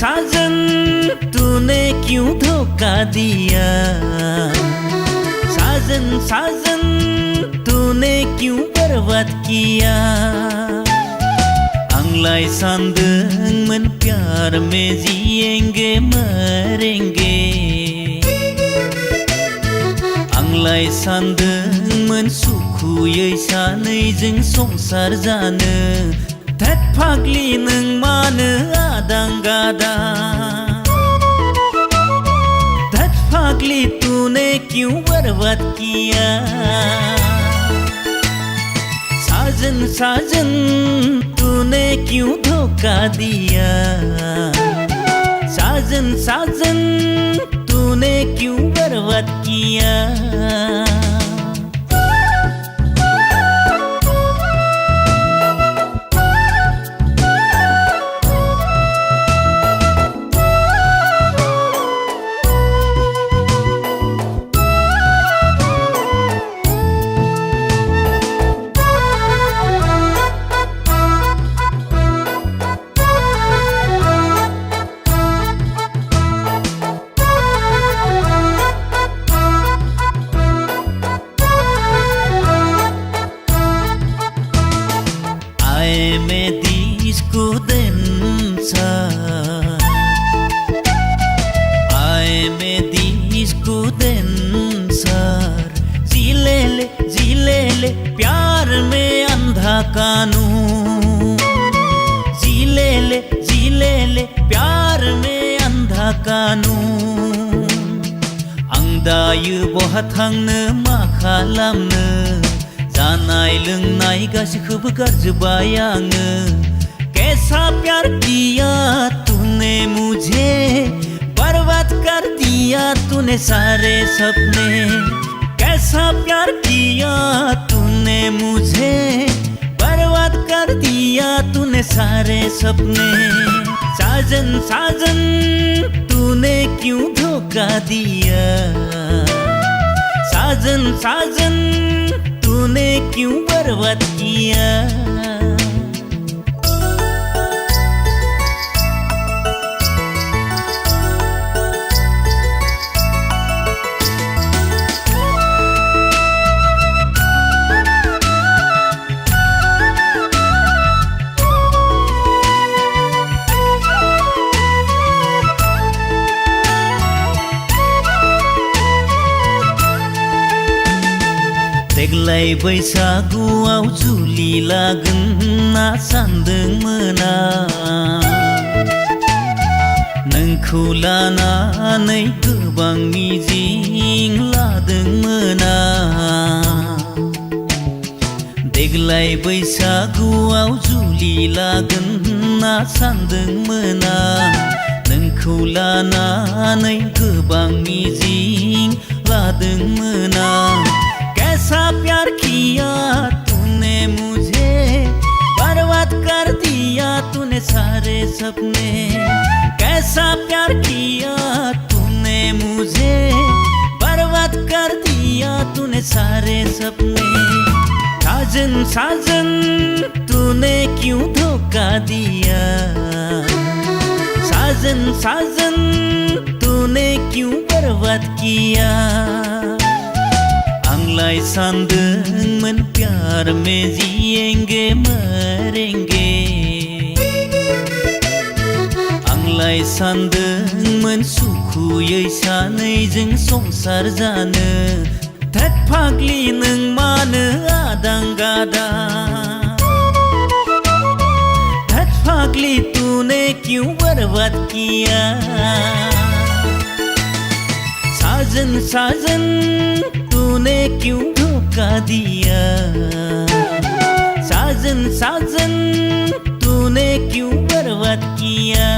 साजन तूने क्यों धोखा दिया। साजन साजन तूने क्यों बर्बाद किया। आंलाय सानदोंमोन प्यार में जिएंगे मरेंगे। आंलाय सानदोंमोन सुखुयै सानैजों संसार जानो। धत फाग्लि नों मानो आदां गादां। धत फाग्लि तूने क्यों बर्बाद किया। साजन साजन तूने क्यों धोखा दिया। साजन साजन तूने क्यों बर्बाद किया। me diskudensa ai me diskudensar जिले प्यार में अंधा कानून। जिले प्यार में अंधा कानून। आं दायो बहा थांनो मा खालामनो जानाय लोंनाय गासैखौबो गारजोब्बाय आङो। कैसा प्यार किया तूने मुझे बर्बाद कर दिया तूने सारे सपने। कैसा प्यार किया तूने मुझे बर्बाद कर दिया तूने सारे सपने। साजन साजन तूने क्यों धोखा दिया। साजन साजन तूने क्यों बर्बाद किया। देग्लाय बैसागुआव जुलि लागोन होनना सानदोंमोन आं। नोंखौ लानानै गोबां मिजिं लादोंमोन आं। देग्लाय बैसागुआव जुलि लागोन होनना सानदोंमोन आं। नोंखौ लानानै गोबां मिजिं लादोंमोन आं। कैसा प्यार किया तूने मुझे बर्बाद कर दिया तूने सारे सपने। कैसा प्यार किया तूने मुझे बर्बाद कर दिया तूने सारे सपने। साजन साजन तूने क्यों धोखा दिया। साजन साजन तूने क्यों बर्बाद किया। आंलाय सानदोंमोन प्यार में जिएंगे मरेंगे। आंलाय सानदोंमोन सुखुयै सानैजों संसार जानो। धत फाग्लि नों मानो आदां गादां। धत फाग्लि तूने क्यों बर्बाद किया। साजन साजन तूने क्यों धोखा दिया। साजन साजन तूने क्यों बर्बाद किया।